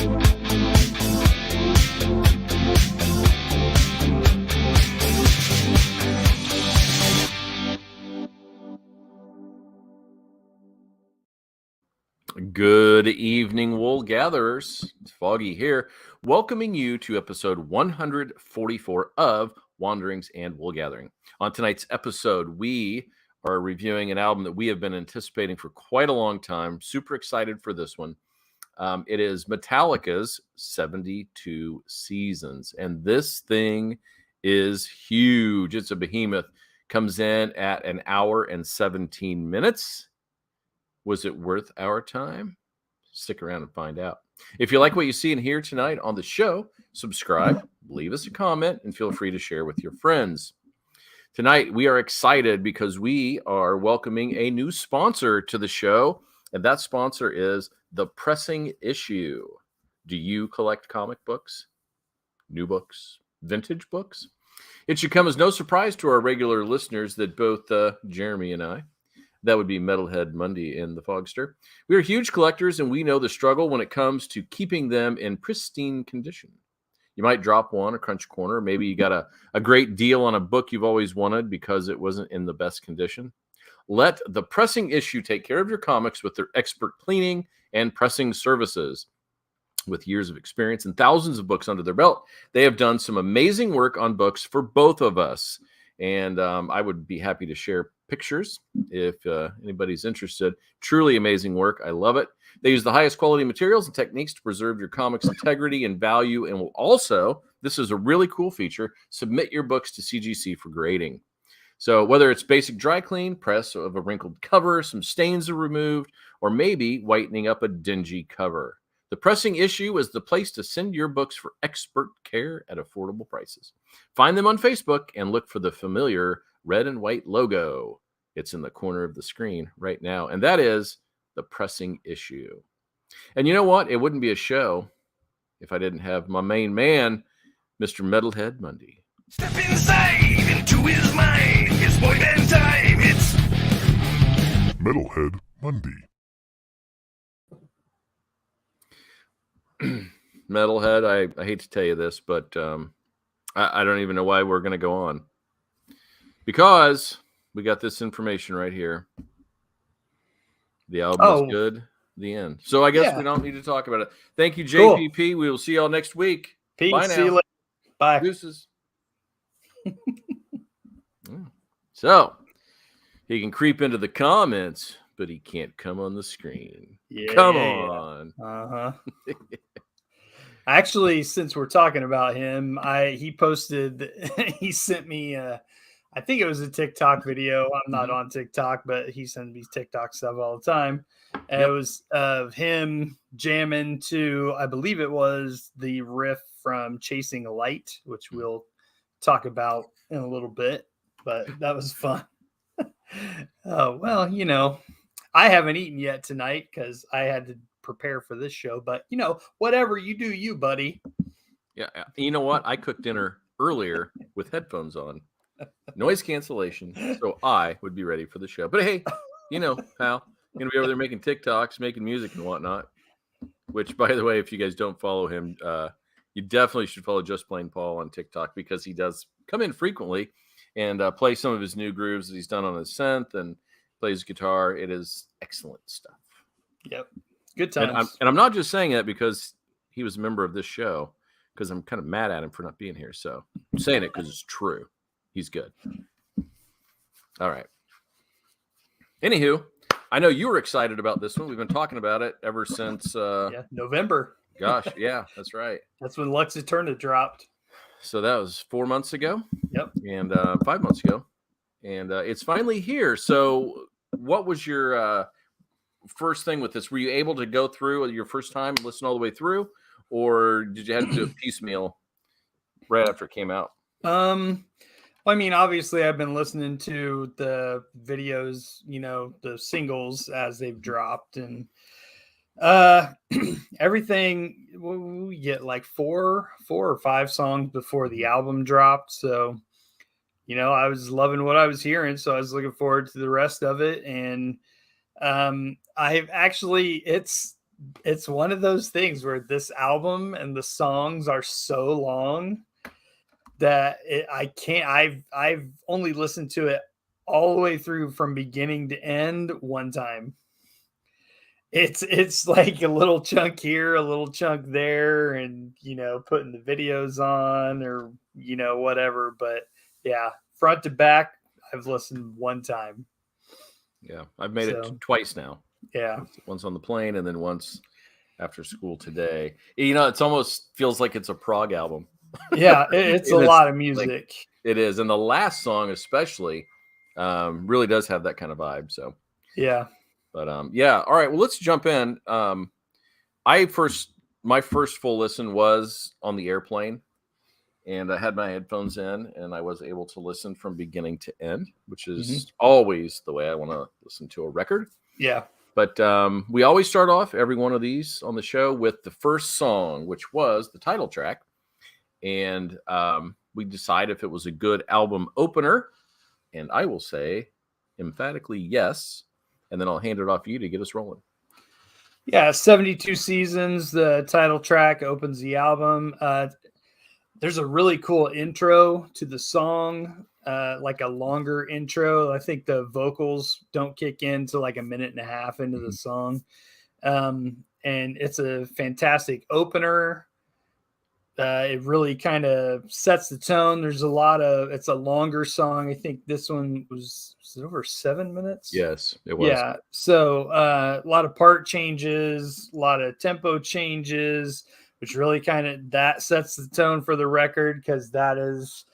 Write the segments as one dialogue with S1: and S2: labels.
S1: Good evening, wool gatherers. It's Foggy here, welcoming you to episode 144 of Wanderings and Wool Gathering. On tonight's episode, we are reviewing an album that we have been anticipating for quite a long time. Super excited for this one. It is Metallica's 72 Seasons, and this thing is huge. It's a behemoth. Comes in at an hour and 17 minutes. Was it worth our time? Stick around and find out. If you like what you see and hear tonight on the show, subscribe, leave us a comment, and feel free to share with your friends. Tonight, we are excited because we are welcoming a new sponsor to the show, and that sponsor is The Pressing Issue. Do you collect comic books, new books, vintage books? It should come as no surprise to our regular listeners that both Jeremy and I, that would be Metalhead Mundy and the Fogster, we are huge collectors, and we know the struggle when it comes to keeping them in pristine condition. You might drop one, a crunch corner. Maybe you got a great deal on a book you've always wanted because it wasn't in the best condition. Let The Pressing Issue take care of your comics with their expert cleaning and pressing services. With years of experience and thousands of books under their belt, they have done some amazing work on books for both of us. And I would be happy to share pictures if anybody's interested. Truly amazing work. I love it. They use the highest quality materials and techniques to preserve your comics' integrity and value, and will also, this is a really cool feature, submit your books to CGC for grading. So whether it's basic dry clean, press of a wrinkled cover, some stains are removed, or maybe whitening up a dingy cover, The Pressing Issue is the place to send your books for expert care at affordable prices. Find them on Facebook and look for the familiar red and white logo. It's in the corner of the screen right now, and that is The Pressing Issue. And you know what? It wouldn't be a show if I didn't have my main man, Mr. Metalhead Mundy.
S2: Step inside into his mind. It's boy band time. It's
S3: Metalhead Mundy.
S1: Metalhead, I hate to tell you this, but I don't even know why we're going to go on. Because we got this information right here. The album is good. The end. So I guess we don't need to talk about it. Thank you, JPP. Cool. We will see y'all next week.
S4: Peace.
S1: Bye now.
S4: See you later. Bye.
S1: Deuces. So he can creep into the comments, but he can't come on the screen.
S4: Yeah.
S1: Come on.
S4: Uh-huh. Actually, since we're talking about him, he sent me I think it was a TikTok video. I'm not on TikTok, but he sends me TikTok stuff all the time. And It was of him jamming to, I believe it was the riff from Chasing a Light, which we'll talk about in a little bit, but that was fun. Oh, well, I haven't eaten yet tonight because I had to prepare for this show, but whatever you do, you buddy.
S1: Yeah. You know what? I cooked dinner earlier with headphones on. Noise cancellation, so I would be ready for the show. But hey, pal, gonna be over there making TikToks, making music and whatnot. Which, by the way, if you guys don't follow him, you definitely should follow Just Plain Paul on TikTok, because he does come in frequently and play some of his new grooves that he's done on his synth and plays guitar. It is excellent stuff.
S4: Yep, good times.
S1: And I'm not just saying that because he was a member of this show, because I'm kind of mad at him for not being here. So I'm saying it because it's true. He's good. All right. Anywho, I know you were excited about this one. We've been talking about it ever since
S4: November.
S1: Gosh, yeah, that's right.
S4: That's when Lux Eterna dropped.
S1: So that was 4 months ago.
S4: Yep.
S1: And 5 months ago. And it's finally here. So what was your first thing with this? Were you able to go through your first time, listen all the way through? Or did you have to do a piecemeal right after it came out?
S4: I mean, obviously, I've been listening to the videos, the singles as they've dropped, and everything. We get like four or five songs before the album dropped, so I was loving what I was hearing, so I was looking forward to the rest of it. And I've actually, it's it's one of those things where this album and the songs are so long that I can't. I've only listened to it all the way through from beginning to end one time. It's like a little chunk here, a little chunk there, and putting the videos on or whatever. But yeah, front to back, I've listened one time.
S1: Yeah, I've made it
S4: So,
S1: twice now.
S4: Yeah.
S1: Once on the plane and then once after school today. It's almost feels like it's a prog album.
S4: Yeah, it's a lot of music.
S1: It is. And the last song especially really does have that kind of vibe. So
S4: Yeah.
S1: but yeah. All right. Well, let's jump in. My first full listen was on the airplane, and I had my headphones in, and I was able to listen from beginning to end, which is always the way I want to listen to a record.
S4: Yeah.
S1: But we always start off every one of these on the show with the first song, which was the title track. And we decide if it was a good album opener. And I will say emphatically yes. And then I'll hand it off to you to get us rolling.
S4: Yeah, 72 Seasons, the title track opens the album. There's a really cool intro to the song, like a longer intro. I think the vocals don't kick in to like a minute and a half into the song. And it's a fantastic opener. It really kind of sets the tone. It's a longer song. I think this one was it over 7 minutes?
S1: Yes, it was.
S4: Yeah. So a lot of part changes, a lot of tempo changes, which really that sets the tone for the record, because that is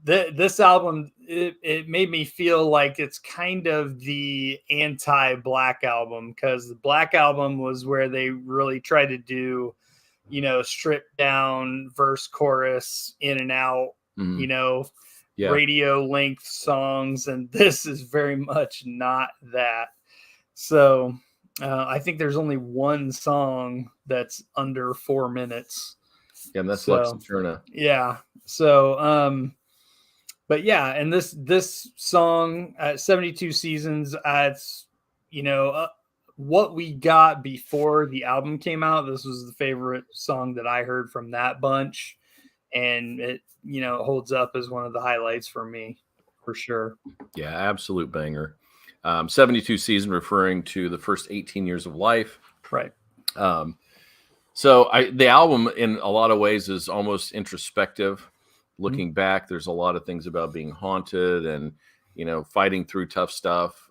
S4: this album. It made me feel like it's kind of the anti-Black Album, because the Black Album was where they really tried to do, stripped down verse, chorus, in and out, radio length songs. And this is very much not that. So I think there's only one song that's under 4 minutes.
S1: Yeah, and that's Lux Eterna.
S4: Yeah. So, but yeah, and this song, 72 Seasons, it's, what we got before the album came out. This was the favorite song that I heard from that bunch. And it, holds up as one of the highlights for me, for sure.
S1: Yeah, absolute banger. 72 Season, referring to the first 18 years of life.
S4: Right.
S1: So the album in a lot of ways is almost introspective. Looking back, there's a lot of things about being haunted and, fighting through tough stuff,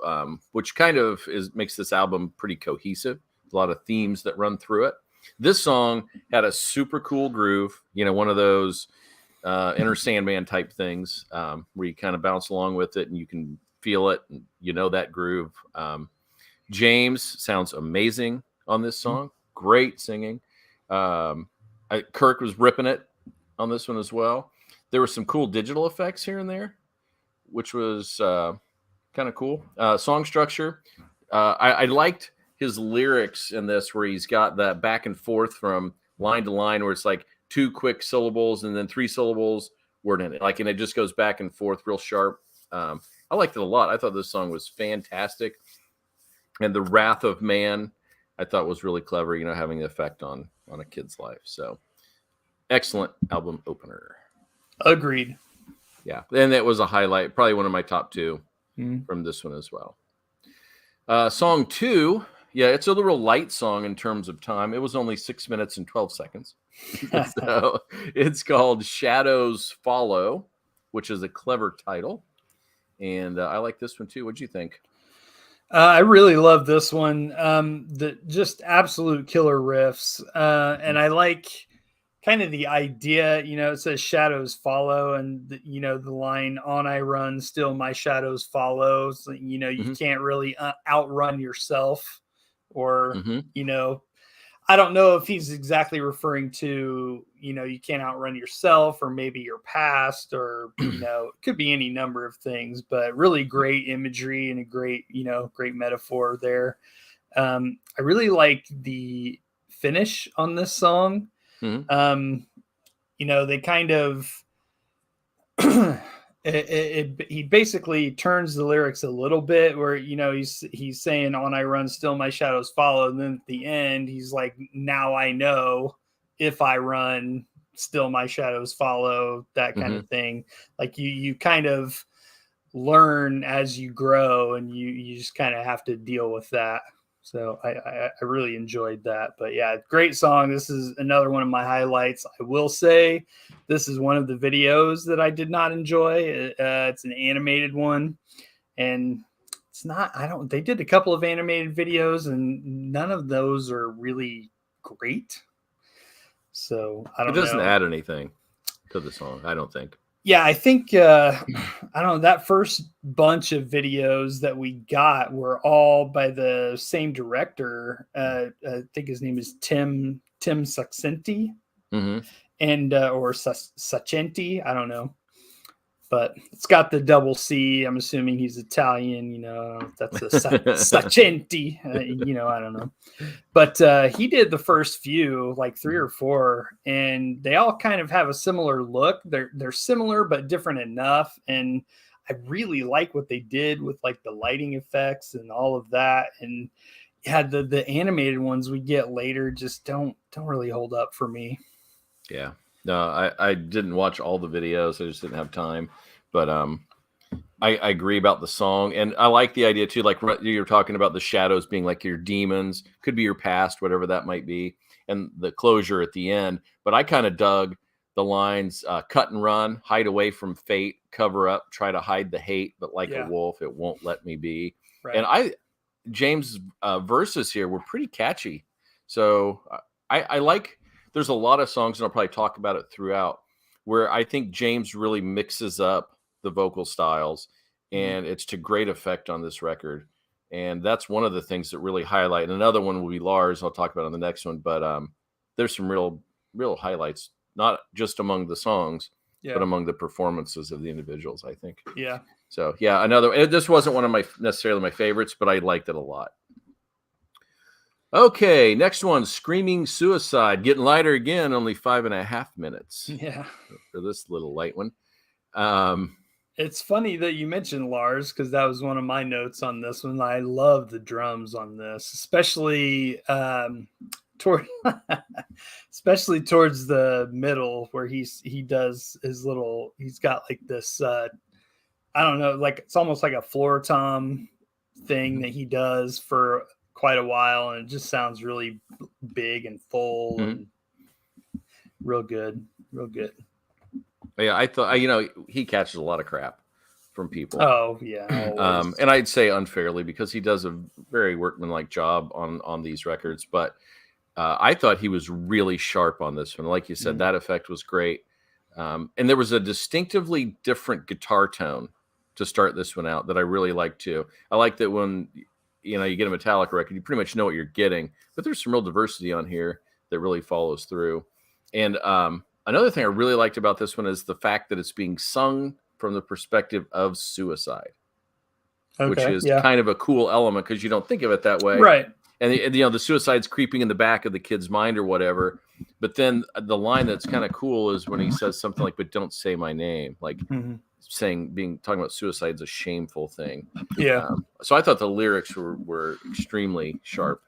S1: which kind of makes this album pretty cohesive. A lot of themes that run through it. This song had a super cool groove, one of those Inner Sandman type things, where you kind of bounce along with it and you can feel it, and that groove. James sounds amazing on this song. Great singing. Kirk was ripping it on this one as well. There were some cool digital effects here and there, which was kind of cool. Song structure. I liked his lyrics in this, where he's got that back and forth from line to line, where it's like 2 quick syllables and then 3 syllables word in it. And it just goes back and forth real sharp. I liked it a lot. I thought this song was fantastic. And the Wrath of Man, I thought was really clever, having the effect on a kid's life. So excellent album opener.
S4: Agreed.
S1: Yeah. And it was a highlight, probably one of my top 2 from this one as well. Song 2. Yeah, it's a little light song in terms of time. It was only 6 minutes and 12 seconds. So it's called Shadows Follow, which is a clever title. And I like this one too. What'd you think?
S4: I really love this one. The just absolute killer riffs. And I like kind of the idea, it says shadows follow, and the line, on I run, still my shadows follow. So, you can't really outrun yourself, or, I don't know if he's exactly referring to, you can't outrun yourself, or maybe your past, or, it could be any number of things, but really great imagery and a great, great metaphor there. I really like the finish on this song. They kind of, he basically turns the lyrics a little bit where, he's saying on I run still my shadows follow, and then at the end he's like, now I know if I run still my shadows follow, that kind of thing. Like you kind of learn as you grow, and you just kind of have to deal with that. So I really enjoyed that. But yeah, great song. This is another one of my highlights. I will say this is one of the videos that I did not enjoy. It's an animated one, and it's not, they did a couple of animated videos, and none of those are really great. So I don't know.
S1: It doesn't add anything to the song, I don't think.
S4: Yeah, I think, I don't know, that first bunch of videos that we got were all by the same director. I think his name is Tim Saccenti, and or Saccenti, I don't know. But it's got the double C. I'm assuming he's Italian, that's a Saccenti, I don't know. But he did the first few, like 3 or 4, and they all kind of have a similar look. They're similar, but different enough. And I really like what they did with like the lighting effects and all of that. And yeah, the animated ones we get later just don't really hold up for me.
S1: Yeah. No, I didn't watch all the videos. I just didn't have time. But I agree about the song. And I like the idea, too, like you're talking about the shadows being like your demons. Could be your past, whatever that might be. And the closure at the end. But I kind of dug the lines, cut and run, hide away from fate, cover up, try to hide the hate. But like a wolf, it won't let me be. Right. And James' verses here were pretty catchy. So I like... There's a lot of songs, and I'll probably talk about it throughout, where I think James really mixes up the vocal styles, and it's to great effect on this record. And that's one of the things that really highlight. And another one will be Lars. I'll talk about on the next one, but there's some real highlights, not just among the songs, but among the performances of the individuals, I think.
S4: Yeah.
S1: So yeah, this wasn't one of necessarily my favorites, but I liked it a lot. Okay, next one, Screaming Suicide. Getting lighter again, only 5.5 minutes.
S4: Yeah.
S1: For this little light one.
S4: It's funny that you mentioned Lars, because that was one of my notes on this one. I love the drums on this, especially especially towards the middle, where he does his little, he's got like this, I don't know, like it's almost like a floor tom thing that he does for quite a while, and it just sounds really big and full and real good.
S1: Yeah, I thought, he catches a lot of crap from people.
S4: Oh yeah.
S1: And I'd say unfairly, because he does a very workmanlike job on these records, but I thought he was really sharp on this one. Like you said, that effect was great. And there was a distinctively different guitar tone to start this one out that I really liked too. I like that when you get a Metallica record, you pretty much know what you're getting, but there's some real diversity on here that really follows through. And another thing I really liked about this one is the fact that it's being sung from the perspective of suicide, which is kind of a cool element, because you don't think of it that way.
S4: Right.
S1: And the suicide's creeping in the back of the kid's mind or whatever. But then the line that's kind of cool is when he says something like, "But don't say my name," like talking about suicide's a shameful thing.
S4: Yeah.
S1: So I thought the lyrics were extremely sharp,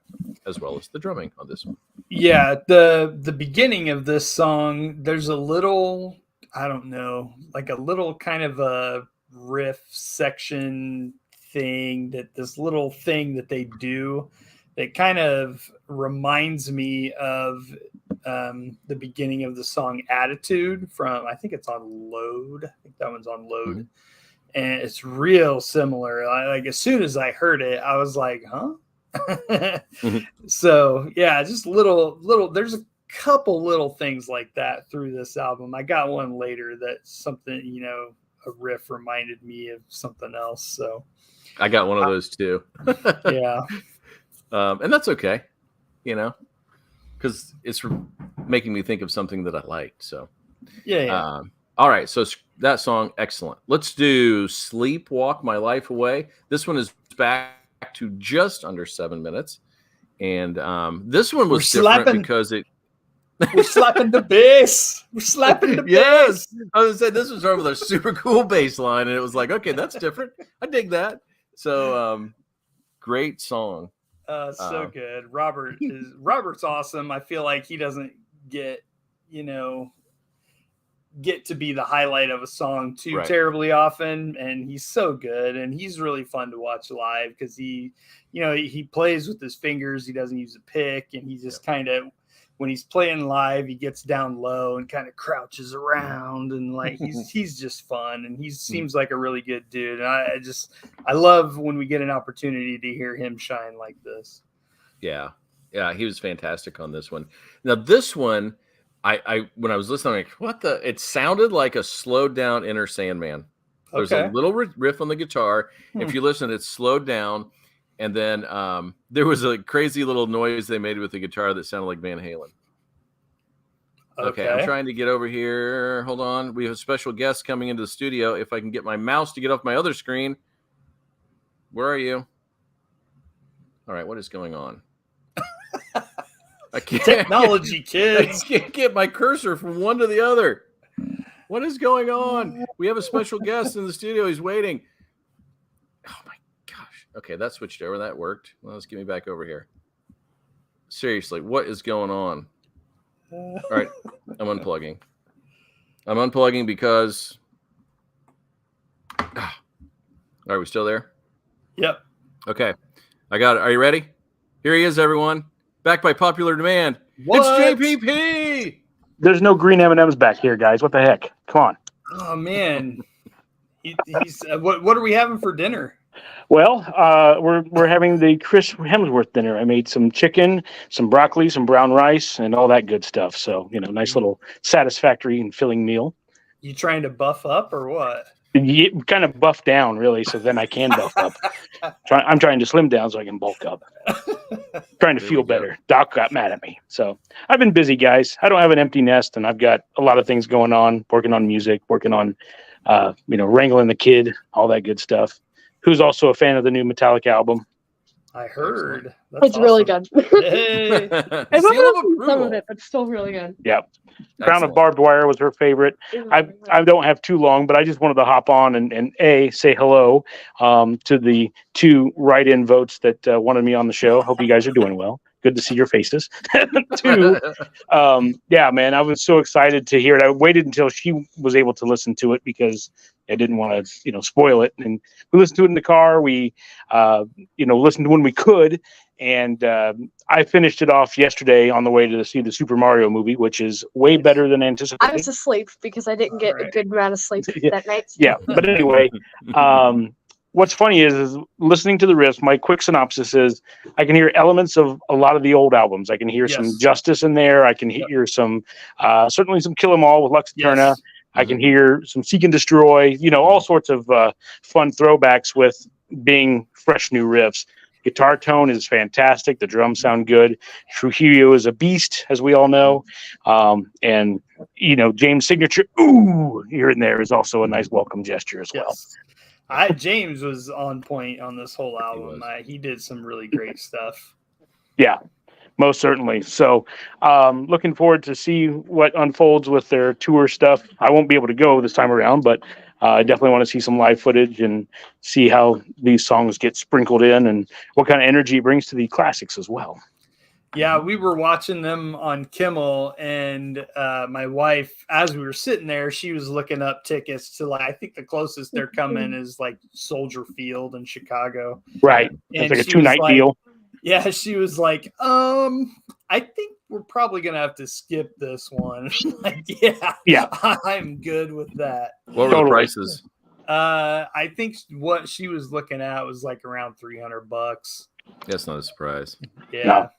S1: as well as the drumming on this one.
S4: Yeah, the beginning of this song, there's a little, I don't know, like a little kind of a riff section thing, this little thing that they do that kind of reminds me of the beginning of the song Attitude from, I think it's on Load. I think that one's on Load. And it's real similar. Like as soon as I heard it, I was like, huh? So yeah, just little, there's a couple little things like that through this album. I got one later that something, a riff reminded me of something else. So
S1: I got one of those too.
S4: Yeah.
S1: And that's okay, because it's making me think of something that I liked. So
S4: yeah.
S1: All right, so that song, excellent. Let's do Sleepwalk My Life Away. This one is back to just under 7 minutes. And this one was different because
S4: We're slapping the bass. We're slapping the
S1: Yes.
S4: bass.
S1: I was saying this was sort of a super cool bass line, and it was like, okay, that's different. I dig that. So great song.
S4: So good. Robert's awesome. I feel like he doesn't get to be the highlight of a song too terribly often, and he's so good, and he's really fun to watch live because he plays with his fingers. He doesn't use a pick, and he just kind of, when he's playing live, he gets down low and kind of crouches around, and like he's just fun, and he seems like a really good dude. And I love when we get an opportunity to hear him shine like this.
S1: Yeah, he was fantastic on this one. Now this one, I when I was listening, I'm like, what the? It sounded like a slowed down Inner Sandman. There's a little riff on the guitar. If you listen, it's slowed down. And then there was a crazy little noise they made with the guitar that sounded like Van Halen. Okay, I'm trying to get over here. Hold on. We have a special guest coming into the studio. If I can get my mouse to get off my other screen. Where are you? All right, what is going on? I can't.
S4: Technology, kids.
S1: I can't get my cursor from one to the other. What is going on? We have a special guest in the studio. He's waiting. Oh, my gosh. Okay, that switched over. That worked. Well, let's get me back over here. Seriously, what is going on? All right, I'm unplugging. I'm unplugging because... Are we still there?
S4: Yep.
S1: Okay, I got it. Are you ready? Here he is, everyone. Back by popular demand.
S4: What?
S1: It's JPP!
S5: There's no green M&Ms back here, guys. What the heck? Come on.
S4: Oh, man. He's what are we having for dinner?
S5: Well, we're having the Chris Hemsworth dinner. I made some chicken, some broccoli, some brown rice, and all that good stuff. So, nice little satisfactory and filling meal.
S4: You trying to buff up or what?
S5: Kind of buff down, really, so then I can buff up. I'm trying to slim down so I can bulk up. Trying to feel better. Doc got mad at me. So I've been busy, guys. I don't have an empty nest, and I've got a lot of things going on, working on music, working on, wrangling the kid, all that good stuff. Who's also a fan of the new Metallica album?
S4: I heard.
S6: It's awesome. Really good.
S4: Hey.
S6: I've only some of it, but still really good.
S5: Yeah. Crown of Barbed Wire was her favorite. I don't have too long, but I just wanted to hop on and say hello to the 2 write-in votes that wanted me on the show. Hope you guys are doing well. Good to see your faces. 2, yeah, man, I was so excited to hear it. I waited until she was able to listen to it because I didn't want to, spoil it. And we listened to it in the car. We, listened to when we could. And I finished it off yesterday on the way to see the Super Mario movie, which is way better than anticipated.
S6: I was asleep because I didn't get a good amount of sleep that night.
S5: Yeah, but anyway, what's funny is listening to the riffs, my quick synopsis is I can hear elements of a lot of the old albums. I can hear some Justice in there. I can hear some, certainly some Kill 'Em All with Lux Eterna. I can hear some Seek and Destroy, all sorts of fun throwbacks with being fresh new riffs. Guitar tone is fantastic. The drums sound good. Trujillo is a beast, as we all know. And, James' signature, ooh, here and there is also a nice welcome gesture as well.
S4: James was on point on this whole album. He did some really great stuff.
S5: Yeah, most certainly. So looking forward to see what unfolds with their tour stuff. I won't be able to go this time around, but I definitely want to see some live footage and see how these songs get sprinkled in and what kind of energy it brings to the classics as well.
S4: Yeah, we were watching them on Kimmel, and my wife, as we were sitting there, she was looking up tickets to I think the closest they're coming is Soldier Field in Chicago.
S5: Right. It's like a 2-night deal.
S4: Yeah, she was like, I think we're probably going to have to skip this one. Yeah, I'm good with that.
S1: What were the prices?
S4: I think what she was looking at was around $300.
S1: That's not a surprise.
S4: Yeah.
S5: No.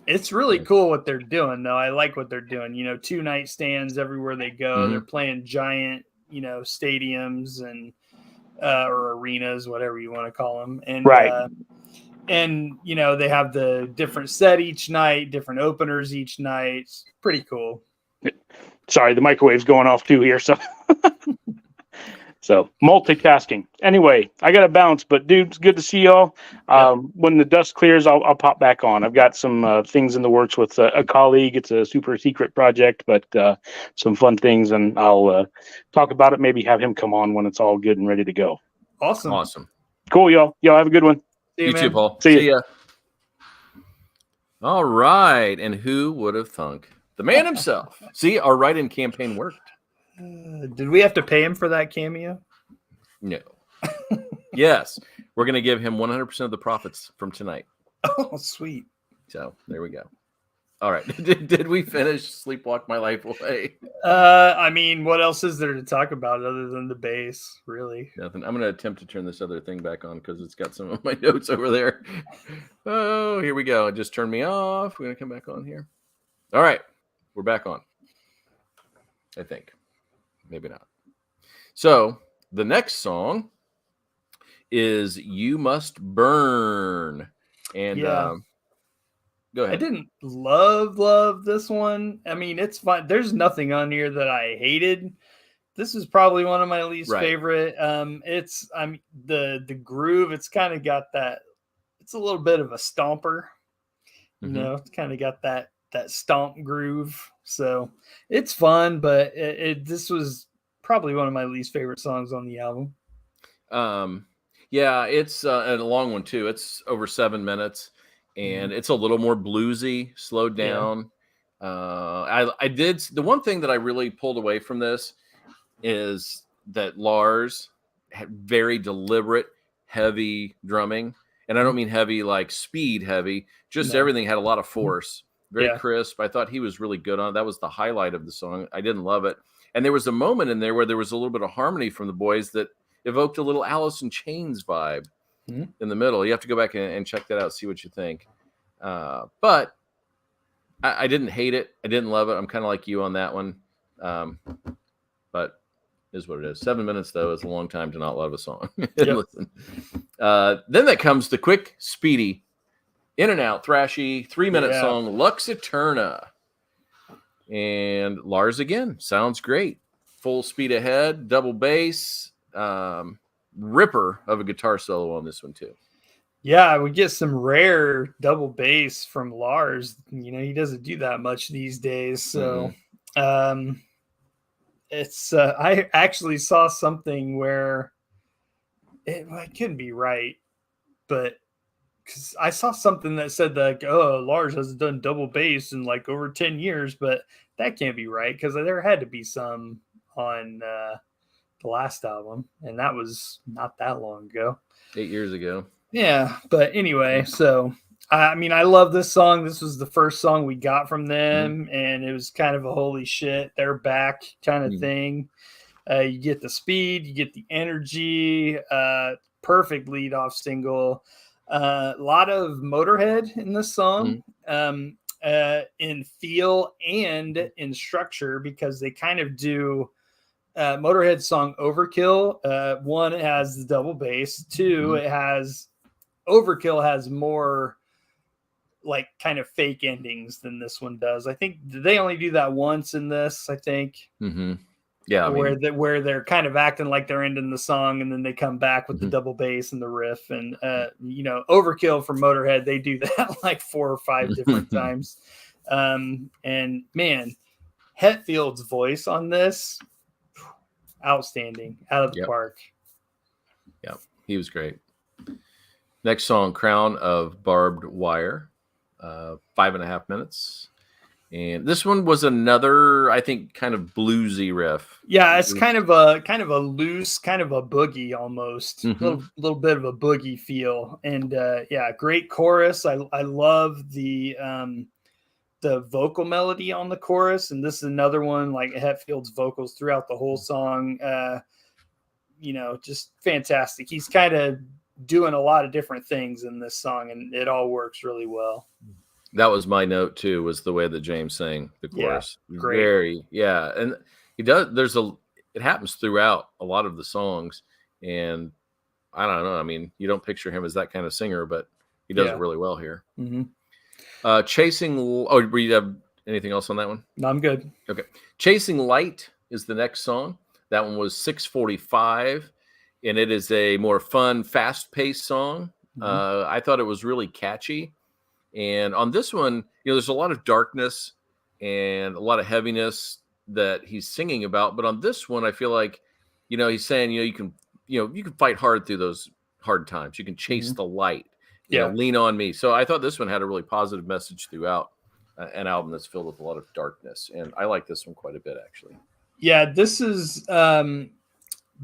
S4: It's really cool what they're doing, though. I like what they're doing. 2-night stands everywhere they go. Mm-hmm. They're playing giant, stadiums and or arenas, whatever you want to call them. And
S5: right.
S4: And they have the different set each night, different openers each night. It's pretty cool.
S5: Sorry, the microwave's going off too here. So So multitasking. Anyway, I got to bounce, but dude, it's good to see y'all. When the dust clears, I'll pop back on. I've got some things in the works with a colleague. It's a super secret project, but some fun things, and I'll talk about it. Maybe have him come on when it's all good and ready to go.
S1: Awesome.
S5: Cool, y'all. Y'all have a good one.
S4: See
S1: You too,
S4: man.
S1: Paul.
S5: See ya.
S1: All right. And who would have thunk? The man himself. See, our write-in campaign worked.
S4: Did we have to pay him for that cameo?
S1: No. Yes. We're going to give him 100% of the profits from tonight.
S4: Oh, sweet.
S1: So there we go. All right. Did we finish Sleepwalk My Life Away?
S4: I mean, what else is there to talk about other than the bass, really?
S1: Nothing. I'm going to attempt to turn this other thing back on because it's got some of my notes over there. Oh, here we go. It just turned me off. We're going to come back on here. All right. We're back on. I think. Maybe not. So the next song is You Must Burn. And go ahead.
S4: I didn't love this one. I mean, it's fine. There's nothing on here that I hated. This is probably one of my least favorite. The groove, it's kind of got that, it's a little bit of a stomper. You know, it's kind of got that stomp groove. So it's fun, but this was probably one of my least favorite songs on the album.
S1: Yeah, it's a long one too. It's over 7 minutes, and it's a little more bluesy, slowed down. I did the one thing that I really pulled away from this is that Lars had very deliberate, heavy drumming, and I don't mean heavy like speed heavy. Just everything had a lot of force, very crisp. I thought he was really good on it. That was the highlight of the song. I didn't love it, and there was a moment in there where there was a little bit of harmony from the boys that evoked a little Alice in Chains vibe in the middle. You have to go back and check that out, see what you think. But I didn't hate it. I didn't love it. I'm kind of like you on that one. But it is what it is. 7 minutes, though, is a long time to not love a song. Listen. Then that comes the quick, speedy, in and out, thrashy, 3-minute song, Lux Eterna. And Lars again. Sounds great. Full speed ahead, double bass. Ripper of a guitar solo on this one too.
S4: Yeah, we get some rare double bass from Lars. You know, he doesn't do that much these days. So it's I actually saw something where it couldn't be right, but because I saw something that said like, oh, Lars hasn't done double bass in like over 10 years, but that can't be right because there had to be some on the last album, and that was not that long ago.
S1: 8 years ago.
S4: Yeah, but anyway, so I mean, I love this song. This was the first song we got from them, and it was kind of a holy shit, they're back kind of thing. You get the speed, you get the energy, perfect lead off single. A lot of Motorhead in this song, in feel and in structure, because they kind of do Motorhead song Overkill. One, it has the double bass. Two, it has Overkill has more like kind of fake endings than this one does. I think they only do that once in this, I think.
S1: Yeah,
S4: where they're kind of acting like they're ending the song, and then they come back with the double bass and the riff. And you know, Overkill from Motorhead, they do that like 4 or 5 different times. And man, Hetfield's voice on this, outstanding, out of the park.
S1: Yeah, he was great. Next song, Crown of Barbed Wire, 5.5 minutes. And this one was another, I think, kind of bluesy riff.
S4: Yeah, it's kind of a loose, kind of a boogie almost, little bit of a boogie feel. And great chorus. I love the vocal melody on the chorus, and this is another one like Hetfield's vocals throughout the whole song. You know, just fantastic. He's kind of doing a lot of different things in this song, and it all works really well.
S1: That was my note too, was the way that James sang the chorus.
S4: Great.
S1: And he does. It happens throughout a lot of the songs, and I don't know. I mean, you don't picture him as that kind of singer, but he does it really well here. Chasing. Oh, do you have anything else on that one?
S4: No, I'm good.
S1: Okay. Chasing Light is the next song. That one was 6:45, and it is a more fun, fast-paced song. I thought it was really catchy. And on this one, there's a lot of darkness and a lot of heaviness that he's singing about. But on this one, I feel like, he's saying, you can fight hard through those hard times. You can chase the light, lean on me. So I thought this one had a really positive message throughout an album that's filled with a lot of darkness. And I like this one quite a bit, actually.
S4: Yeah, this is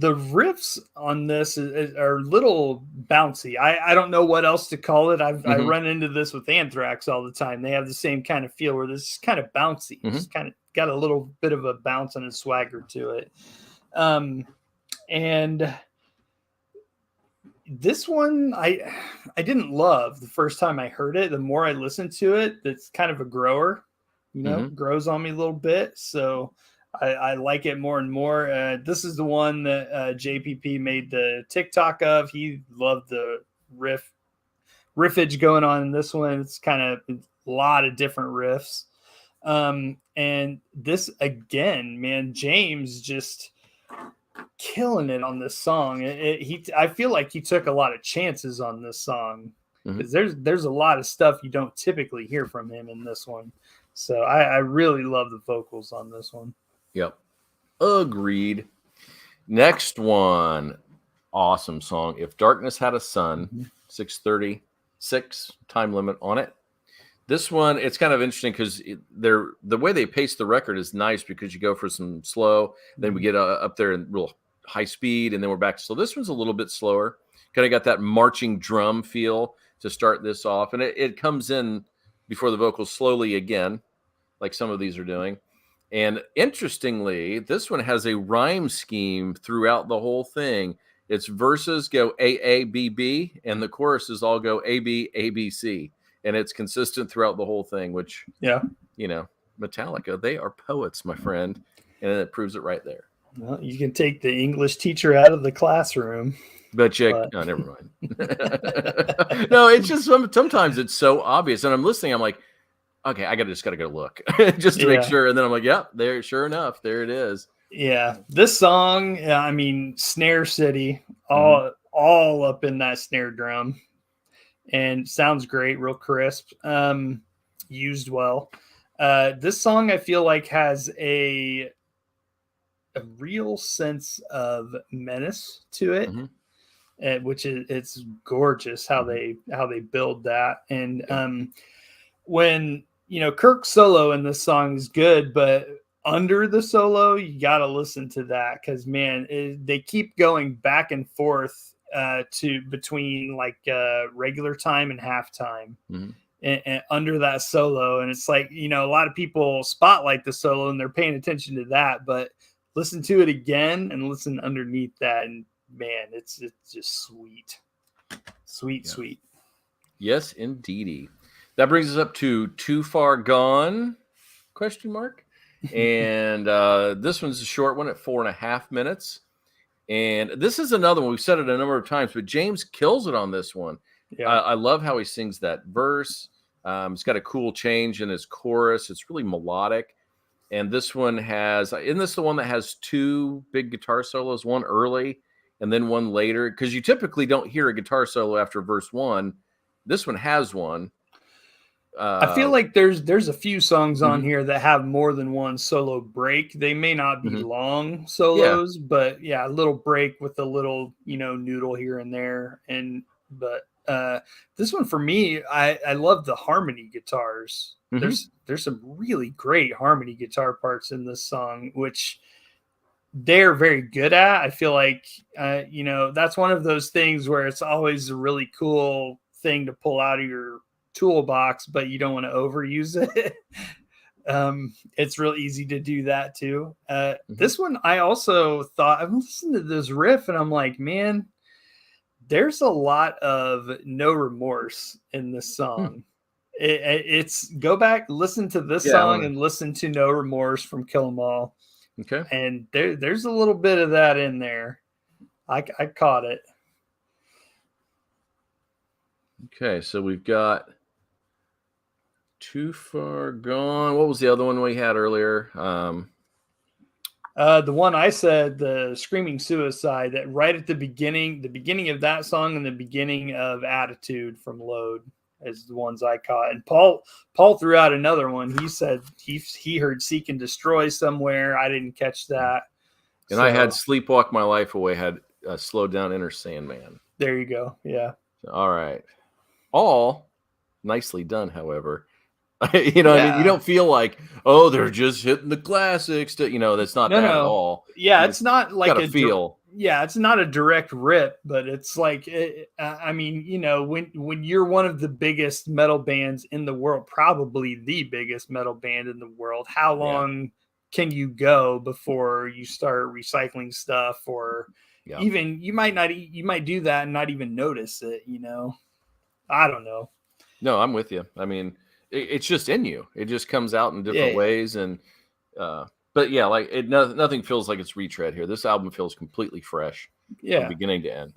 S4: the riffs on this are a little bouncy. I don't know what else to call it. I run into this with Anthrax all the time. They have the same kind of feel where this is kind of bouncy. It's kind of got a little bit of a bounce and a swagger to it. And this one I didn't love the first time I heard it. The more I listened to it, it's kind of a grower, grows on me a little bit. So I like it more and more. This is the one that JPP made the TikTok of. He loved the riffage going on in this one. It's kind of a lot of different riffs. And this again, man, James just killing it on this song. I feel like he took a lot of chances on this song because there's a lot of stuff you don't typically hear from him in this one. So I really love the vocals on this one.
S1: Yep. Agreed. Next one. Awesome song. If Darkness Had a Sun, 6:36 time limit on it. This one, it's kind of interesting because the way they pace the record is nice because you go for some slow, then we get up there in real high speed, and then we're back. So this one's a little bit slower. Kind of got that marching drum feel to start this off. And it comes in before the vocals slowly again, like some of these are doing. And interestingly, this one has a rhyme scheme throughout the whole thing. Its verses go A, A, B, B, and the choruses all go A, B, A, B, C. And it's consistent throughout the whole thing, which, Metallica, they are poets, my friend. And it proves it right there.
S4: Well, you can take the English teacher out of the classroom.
S1: But no, never mind. No, it's just sometimes it's so obvious. And I'm listening, I'm like, okay, I just got to go look just to make sure. And then I'm like, yep, there, sure enough, there it is.
S4: Yeah. This song, I mean, Snare City, all up in that snare drum. And sounds great, real crisp, used well. This song, I feel like, has a real sense of menace to it, which it's gorgeous how they build that. And when Kirk's solo in this song is good, but under the solo, you got to listen to that because man, they keep going back and forth to between like regular time and halftime and under that solo. And it's like, a lot of people spotlight the solo and they're paying attention to that, but listen to it again and listen underneath that. And man, it's just sweet.
S1: Yes, indeedy. That brings us up to Too Far Gone, ? And this one's a short one at 4.5 minutes. And this is another one. We've said it a number of times, but James kills it on this one. Yeah. I love how he sings that verse. It's got a cool change in his chorus. It's really melodic. And this one isn't this the one that has two big guitar solos, one early and then one later? Because you typically don't hear a guitar solo after verse 1. This one has one.
S4: I feel like there's a few songs on here that have more than one solo break. They may not be long solos, but a, little break with a little, noodle here and there. But this one for me, I love the harmony guitars. There's some really great harmony guitar parts in this song, which they're very good at. I feel like, that's one of those things where it's always a really cool thing to pull out of your toolbox, but you don't want to overuse it. It's real easy to do that too. This one, I also thought, I'm listening to this riff and I'm like, man, there's a lot of no remorse in this song. It's go back, listen to this song and listen to No Remorse from Kill 'Em All.
S1: Okay.
S4: And there's a little bit of that in there. I caught it.
S1: Okay, so we've got Too Far Gone. What was the other one we had earlier?
S4: The one I said, the Screaming Suicide, that right at the beginning of that song and the beginning of Attitude from Load is the ones I caught. And Paul threw out another one. He said he heard Seek and Destroy somewhere. I didn't catch that.
S1: And I had Sleepwalk My Life Away, had Slowed Down Inner Sandman.
S4: There you go. Yeah.
S1: All right. All nicely done, however. You know, I mean, you don't feel like, oh, they're just hitting the classics. You know, that's not that at all.
S4: Yeah, it's not like
S1: a feel.
S4: Yeah, it's not a direct rip, but it's like, I mean, you know, when you're one of the biggest metal bands in the world, probably the biggest metal band in the world, how long can you go before you start recycling stuff, or even you might do that and not even notice it, you know? I don't know.
S1: No, I'm with you. I mean, it's just in you. It just comes out in different ways. And, but yeah, like nothing feels like it's retread here. This album feels completely fresh from beginning to end.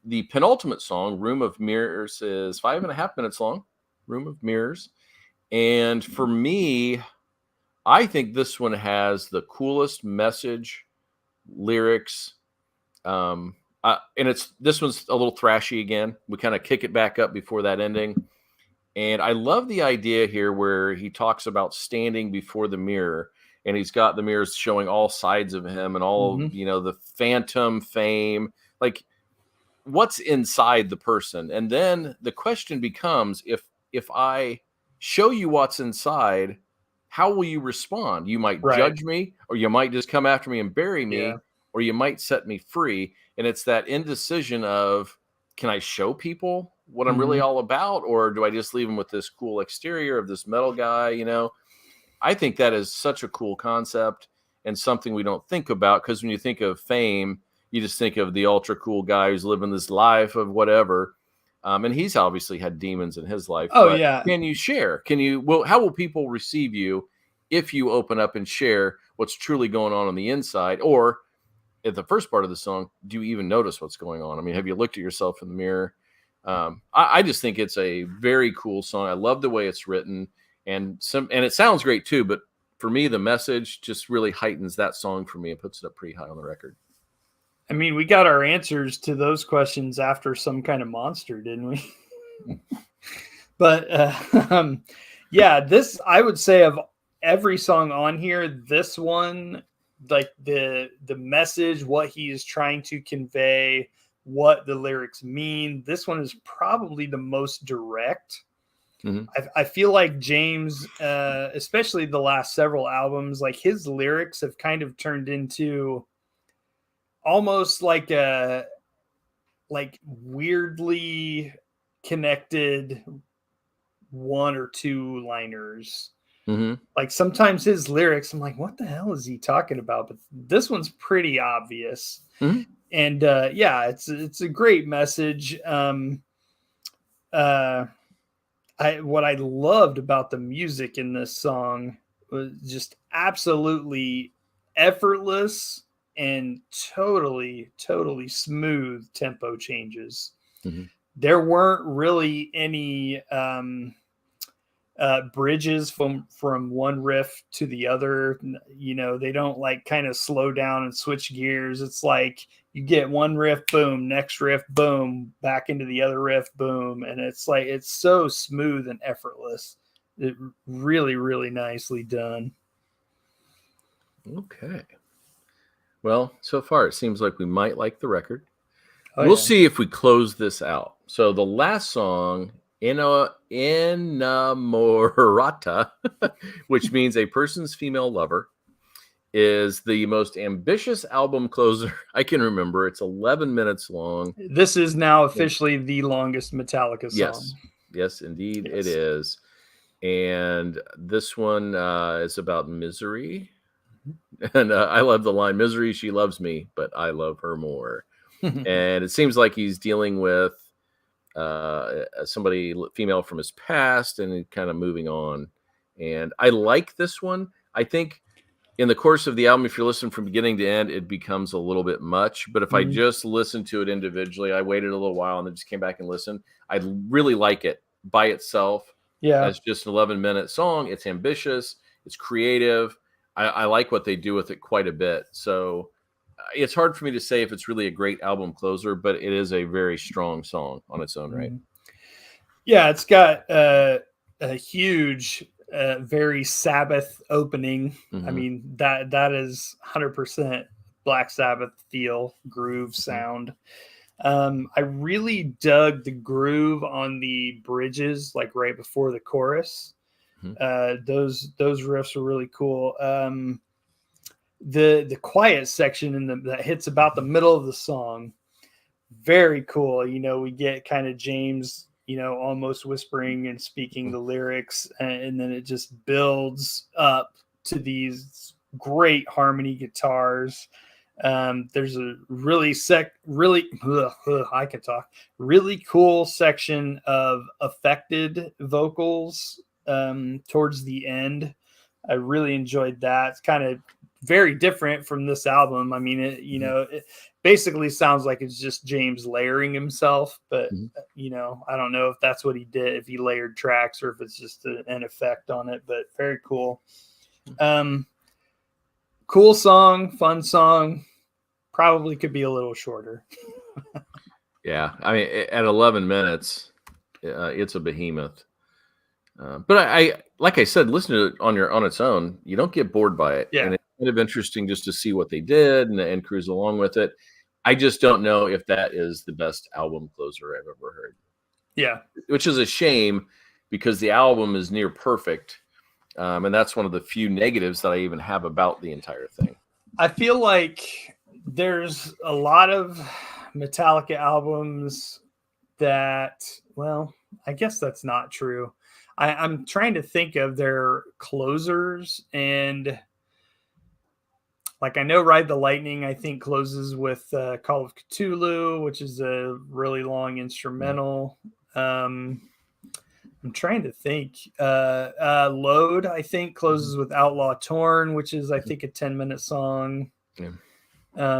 S1: The penultimate song, Room of Mirrors, is 5.5 minutes long. Room of Mirrors. And for me, I think this one has the coolest message, lyrics, and this one's a little thrashy again. We kind of kick it back up before that ending. And I love the idea here where he talks about standing before the mirror, and he's got the mirrors showing all sides of him and all, you know, the phantom fame, like what's inside the person. And then the question becomes, if I show you what's inside, how will you respond? You might judge me, or you might just come after me and bury me, or you might set me free. And it's that indecision of, can I show people what I'm really all about, or do I just leave them with this cool exterior of this metal guy? You know, I think that is such a cool concept and something we don't think about, because when you think of fame, you just think of the ultra cool guy who's living this life of whatever. And he's obviously had demons in his life.
S4: Oh, yeah.
S1: Can you share? How will people receive you if you open up and share what's truly going on the inside? Or at the first part of the song, do you even notice what's going on? I mean, have you looked at yourself in the mirror? I just think it's a very cool song. I love the way it's written, and it sounds great too. But for me, the message just really heightens that song for me and puts it up pretty high on the record.
S4: I mean, we got our answers to those questions after Some Kind of Monster, didn't we? But this, I would say, of every song on here, this one, like the message, what he is trying to convey, what the lyrics mean, this one is probably the most direct. I feel like James, especially the last several albums, like his lyrics have kind of turned into almost like weirdly connected one or two liners. Like sometimes his lyrics, I'm like, what the hell is he talking about? But this one's pretty obvious. And it's a great message. What I loved about the music in this song was just absolutely effortless and totally smooth tempo changes. There weren't really any bridges from one riff to the other. You know, they don't like kind of slow down and switch gears. It's like you get one riff, boom, next riff, boom, back into the other riff, boom. And it's like, it's so smooth and effortless. It really, really nicely done.
S1: Okay. Well, so far it seems like we might like the record. We'll see if we close this out. So the last song, Inamorata, which means a person's female lover, is the most ambitious album closer I can remember. It's 11 minutes long.
S4: This is now officially the longest Metallica song.
S1: Yes, indeed it is. And this one is about misery. And I love the line, misery, she loves me, but I love her more. And it seems like he's dealing with somebody female from his past and kind of moving on. And I like this one. I think in the course of the album, if you're listening from beginning to end, it becomes a little bit much. But if I just listened to it individually, I waited a little while and then just came back and listened. I really like it by itself. As just an 11-minute song. It's ambitious. It's creative. I like what they do with it quite a bit. So it's hard for me to say if it's really a great album closer, but it is a very strong song on its own right.
S4: Yeah, it's got a huge, very Sabbath opening. I mean, that is 100% Black Sabbath feel, groove, sound. I really dug the groove on the bridges, like right before the chorus. Those riffs were really cool. The quiet section that hits about the middle of the song, very cool. You know, we get kind of James, you know, almost whispering and speaking the lyrics, and then it just builds up to these great harmony guitars. There's a really cool section of affected vocals towards the end. I really enjoyed that. It's kind of very different from this album. I mean, it basically sounds like it's just James layering himself, but you know, I don't know if that's what he did, if he layered tracks or if it's just an effect on it, but very cool. Cool song, fun song. Probably could be a little shorter.
S1: Yeah, I mean, at 11 minutes, it's a behemoth. But I like I said, listen to it on its own. You don't get bored by it.
S4: Yeah.
S1: And it's kind of interesting just to see what they did and cruise along with it. I just don't know if that is the best album closer I've ever heard.
S4: Yeah.
S1: Which is a shame because the album is near perfect. And that's one of the few negatives that I even have about the entire thing.
S4: I feel like there's a lot of Metallica albums that, well, I guess that's not true. I'm trying to think of their closers, and like I know Ride the Lightning, I think closes with Call of Cthulhu, which is a really long instrumental. I'm trying to think. Load, I think, closes with Outlaw Torn, which is, I think, a 10-minute song.
S1: Yeah.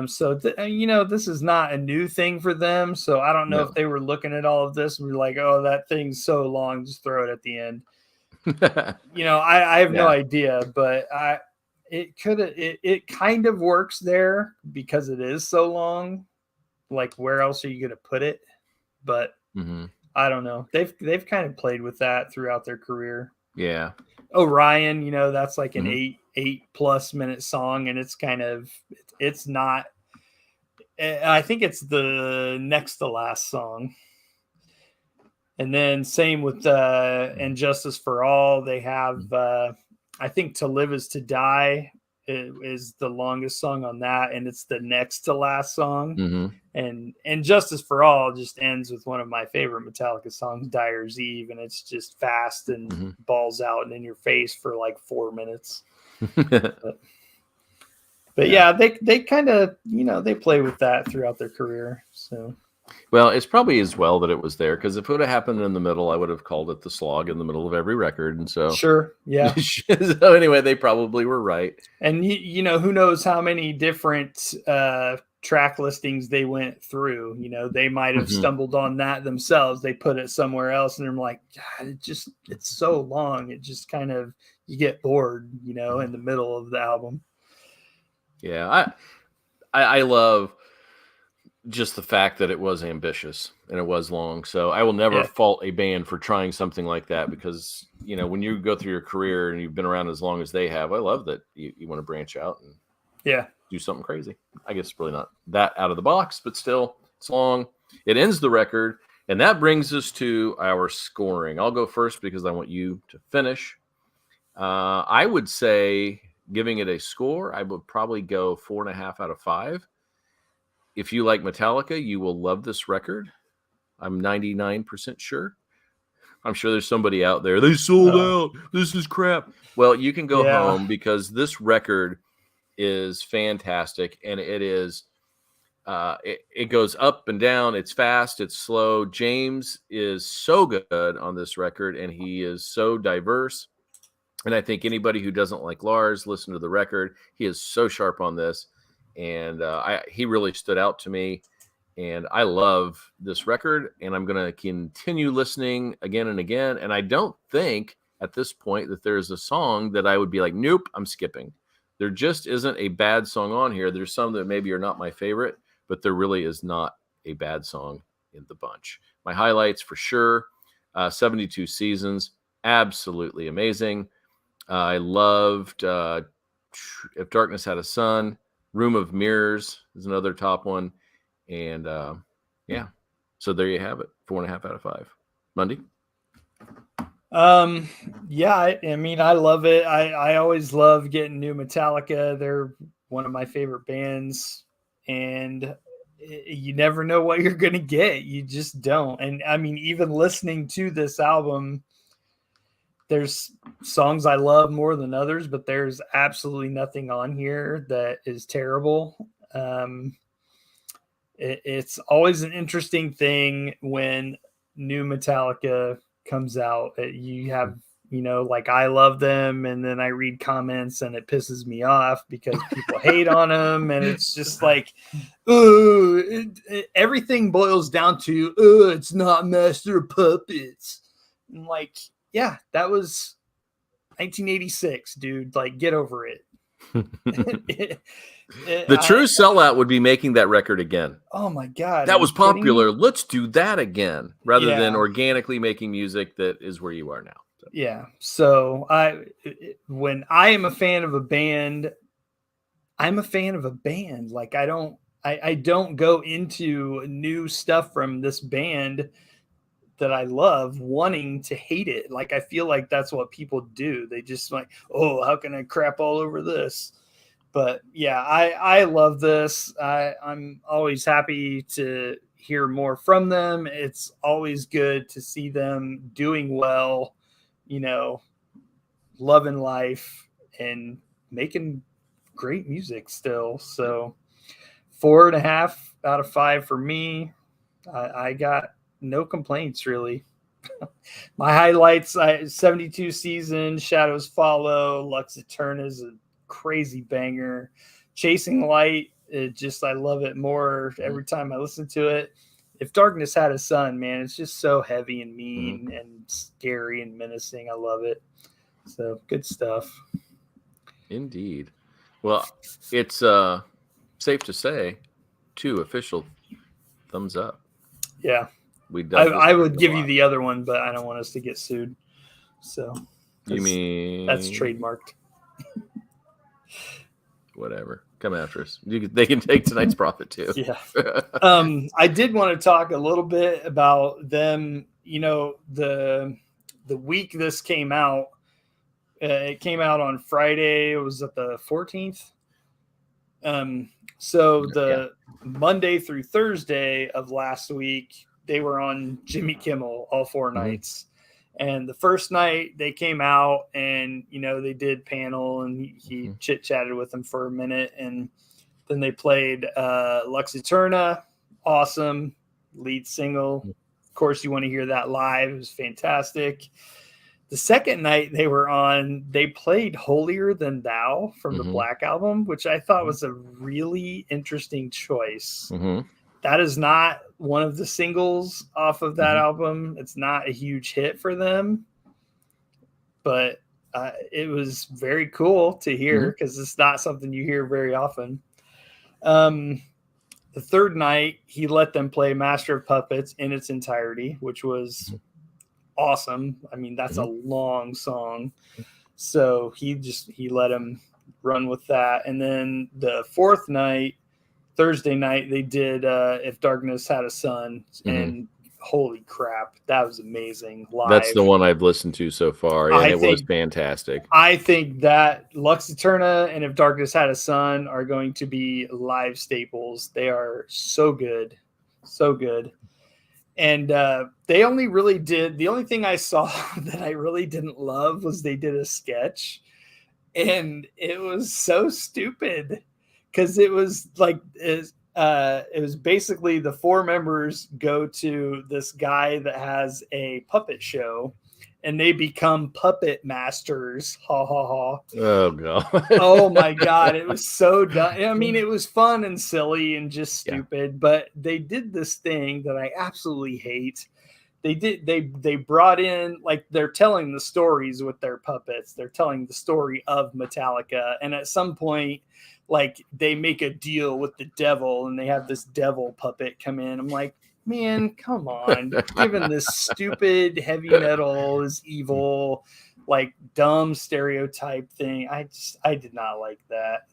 S4: So, you know, this is not a new thing for them. So I don't know if they were looking at all of this and were like, oh, that thing's so long, just throw it at the end. You know, I have no idea, but it kind of works there because it is so long. Like, where else are you going to put it? But I don't know. They've kind of played with that throughout their career.
S1: Yeah.
S4: Orion, you know, that's like an 8+ minute song, and it's not, I think it's the next to last song. And then same with And Justice for All. They have I think To Live Is to Die is the longest song on that, and it's the next to last song. And Justice for All just ends with one of my favorite Metallica songs, Dyer's Eve, and it's just fast and balls out and in your face for like 4 minutes. But yeah, they kind of, you know, they play with that throughout their career. So,
S1: well, it's probably as well that it was there, because if it would have happened in the middle, I would have called it the slog in the middle of every record. And so,
S4: sure, yeah.
S1: So anyway, they probably were right.
S4: And you know, who knows how many different track listings they went through. You know, they might have stumbled on that themselves. They put it somewhere else, and they're like, God, it's so long. It just kind of, you get bored, you know, in the middle of the album.
S1: Yeah, I love just the fact that it was ambitious and it was long. So I will never fault a band for trying something like that, because, you know, when you go through your career and you've been around as long as they have, I love that you want to branch out and do something crazy. I guess it's really not that out of the box, but still, it's long. It ends the record, and that brings us to our scoring. I'll go first because I want you to finish. I would say, giving it a score, I would probably go 4.5 out of 5. If you like Metallica, you will love this record. I'm 99% sure. I'm sure there's somebody out there, they sold out, this is crap. Well, you can go home, because this record is fantastic, and it is it goes up and down. It's fast, it's slow. James is so good on this record, and he is so diverse. And I think anybody who doesn't like Lars, listen to the record. He is so sharp on this, and he really stood out to me. And I love this record, and I'm going to continue listening again and again. And I don't think at this point that there's a song that I would be like, nope, I'm skipping. There just isn't a bad song on here. There's some that maybe are not my favorite, but there really is not a bad song in the bunch. My highlights for sure, 72 Seasons, absolutely amazing. I loved If Darkness Had a Sun. Room of Mirrors is another top one. And yeah, so there you have it. 4.5 out of 5. Mundy?
S4: Yeah, I mean, I love it. I always love getting new Metallica. They're one of my favorite bands, and you never know what you're going to get. You just don't. And I mean, even listening to this album, there's songs I love more than others, but there's absolutely nothing on here that is terrible. It's always an interesting thing when new Metallica comes out. You have, like, I love them, and then I read comments and it pisses me off because people hate on them, and it's just like, everything boils down to, it's not Master of Puppets. And like, yeah, that was 1986, dude. Like, get over it.
S1: The true sellout would be making that record again.
S4: Oh my God.
S1: That was popular. Let's do that again, rather than organically making music that is where you are now. So.
S4: Yeah. So when I am a fan of a band, I'm a fan of a band. Like, I don't go into new stuff from this band that I love wanting to hate it. Like, I feel like that's what people do. They just like, oh, how can I crap all over this? But yeah, I love this. I'm always happy to hear more from them. It's always good to see them doing well, loving life and making great music still. So 4.5 out of 5 for me. I got no complaints, really. My highlights: 72 Seasons, Shadows Follow, Lux Eterna is a crazy banger. Chasing Light, I love it more every time I listen to it. If Darkness Had a Sun, man, it's just so heavy and mean and scary and menacing. I love it. So good stuff.
S1: Indeed. Well, it's safe to say 2 official thumbs up.
S4: Yeah. I would give you the other one, but I don't want us to get sued. So
S1: you mean
S4: that's trademarked.
S1: Whatever. Come after us. They can take tonight's profit too.
S4: Yeah. I did want to talk a little bit about them. The week this came out, it came out on Friday. It was at the 14th. So the Monday through Thursday of last week, they were on Jimmy Kimmel all 4 nights. And the first night they came out and, they did panel and he chit-chatted with them for a minute. And then they played Lux Eterna, awesome, lead single. Of course, you want to hear that live. It was fantastic. The second night they were on, they played Holier Than Thou from the Black Album, which I thought was a really interesting choice. That is not one of the singles off of that album. It's not a huge hit for them, but it was very cool to hear because it's not something you hear very often. The third night, he let them play Master of Puppets in its entirety, which was awesome. I mean, that's a long song. So he let him run with that. And then the fourth night, Thursday night, they did If Darkness Had a Sun, and holy crap, that was amazing live.
S1: That's the one I've listened to so far, and it was fantastic.
S4: I think that Lux Eterna and If Darkness Had a Sun are going to be live staples. They are so good, so good. And they only really did, the only thing I saw that I really didn't love was they did a sketch, and it was so stupid. Because it was like, it was basically the 4 members go to this guy that has a puppet show, and they become puppet masters. Ha ha ha!
S1: Oh god!
S4: Oh my god! It was so dumb. I mean, it was fun and silly and just stupid. But they did this thing that I absolutely hate. they brought in, like, they're telling the stories with their puppets. They're telling the story of Metallica, and at some point, like, they make a deal with the devil, and they have this devil puppet come in. I'm like, man, come on! Given this stupid heavy metal is evil, like, dumb stereotype thing, I did not like that.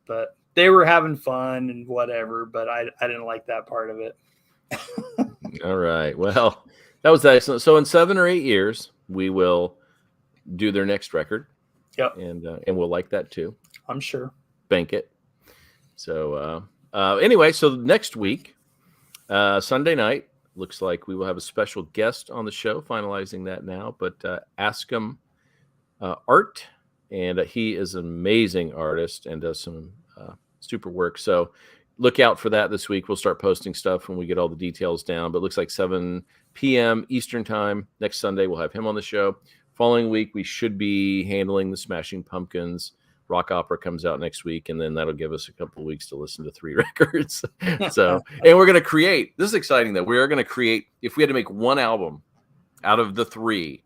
S4: But they were having fun and whatever, but I didn't like that part of it.
S1: All right. Well, that was excellent. So in 7 or 8 years, we will do their next record.
S4: Yep.
S1: And we'll like that too.
S4: I'm sure.
S1: Bank it. So anyway, so next week, Sunday night, looks like we will have a special guest on the show, finalizing that now. But Ask Him Art, and he is an amazing artist and does some super work. So look out for that this week. We'll start posting stuff when we get all the details down. But it looks like 7 p.m. Eastern time next Sunday. We'll have him on the show. Following week, we should be handling the Smashing Pumpkins. Rock Opera comes out next week, and then that'll give us a couple of weeks to listen to 3 records. So, and we're going to create, this is exciting though, we are going to create, if we had to make one album out of the 3,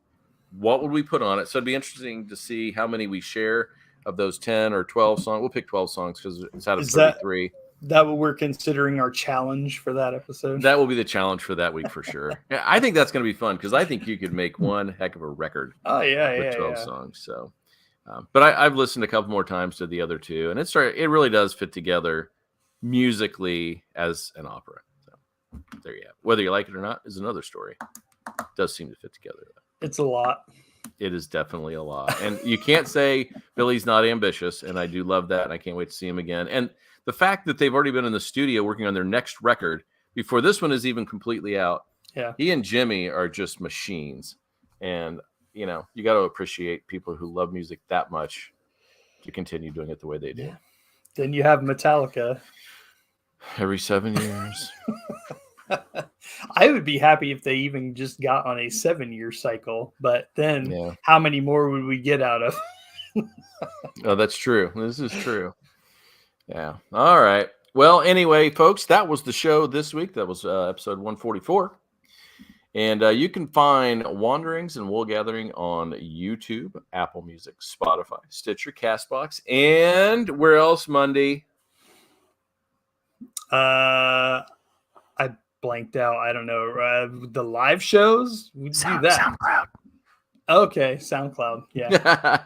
S1: what would we put on it? So it'd be interesting to see how many we share of those 10 or 12 songs. We'll pick 12 songs because it's out of 33.
S4: That what we're considering our challenge for that episode?
S1: That will be the challenge for that week for sure. Yeah, I think that's going to be fun because I think you could make one heck of a record.
S4: Oh, yeah,
S1: with 12 songs. So, but I've listened a couple more times to the other 2, and it really does fit together musically as an opera. So there you have it. Whether you like it or not is another story. It does seem to fit together, though.
S4: It's a lot.
S1: It is definitely a lot. And you can't say Billy's not ambitious, and I do love that, and I can't wait to see him again. And the fact that they've already been in the studio working on their next record before this one is even completely out.
S4: Yeah.
S1: He and Jimmy are just machines. And, you know, you got to appreciate people who love music that much to continue doing it the way they do.
S4: Yeah. Then you have Metallica.
S1: Every 7 years.
S4: I would be happy if they even just got on a 7-year cycle, but then how many more would we get out of?
S1: Oh, that's true. This is true. Yeah. All right. Well, anyway, folks, that was the show this week. That was episode 144. And you can find Wanderings and Wool Gathering on YouTube, Apple Music, Spotify, Stitcher, CastBox, and where else, Mundy?
S4: I blanked out. I don't know. The live shows? We do that.
S1: SoundCloud.
S4: Okay, SoundCloud. Yeah.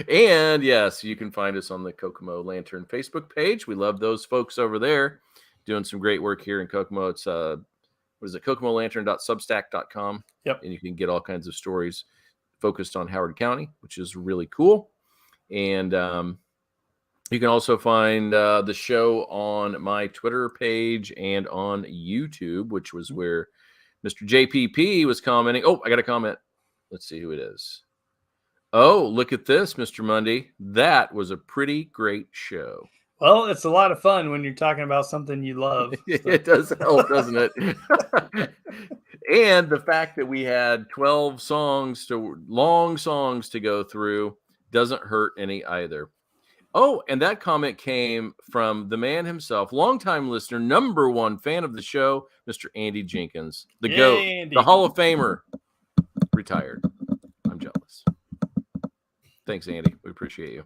S1: And yes, you can find us on the Kokomo Lantern Facebook page. We love those folks over there doing some great work here in Kokomo. It's kokomolantern.substack.com.
S4: Yep.
S1: And you can get all kinds of stories focused on Howard County, which is really cool. And you can also find the show on my Twitter page and on YouTube, which was where Mr. JPP was commenting. Oh, I got a comment. Let's see who it is. Oh, look at this, Mr. Mundy. That was a pretty great show.
S4: Well, it's a lot of fun when you're talking about something you love.
S1: It does help, doesn't it? And the fact that we had 12 long songs to go through doesn't hurt any either. Oh, and that comment came from the man himself, longtime listener, #1 fan of the show, Mr. Andy Jenkins, the GOAT,
S4: Andy.
S1: the Hall of Famer, retired. I'm jealous. Thanks, Andy. We appreciate you.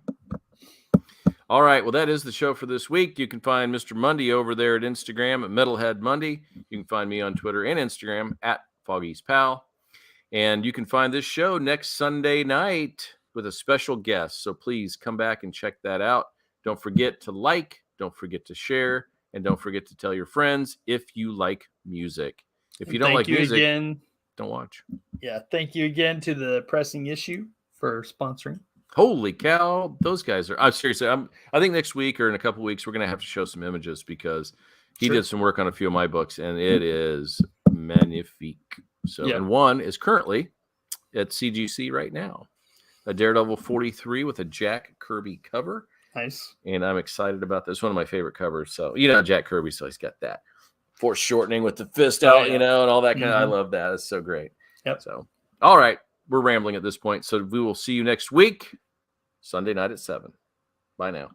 S1: All right. Well, that is the show for this week. You can find Mr. Mundy over there at Instagram at Metalhead Mundy. You can find me on Twitter and Instagram at Foggy's Pal. And you can find this show next Sunday night with a special guest. So please come back and check that out. Don't forget to like, don't forget to share, and don't forget to tell your friends if you like music. If you don't like music, again, don't watch.
S4: Yeah. Thank you again to the Pressing Issue for sponsoring.
S1: Holy cow. Those guys are, I'm seriously, I think next week or in a couple of weeks, we're going to have to show some images because he did some work on a few of my books and it is magnifique. So, and one is currently at CGC right now. A Daredevil 43 with a Jack Kirby cover.
S4: Nice.
S1: And I'm excited about this. One of my favorite covers. So, you know, Jack Kirby, so he's got that foreshortening with the fist out, you know, and all that kind of, I love that. It's so great.
S4: Yep.
S1: So, all right. We're rambling at this point. So we will see you next week, Sunday night at 7. Bye now.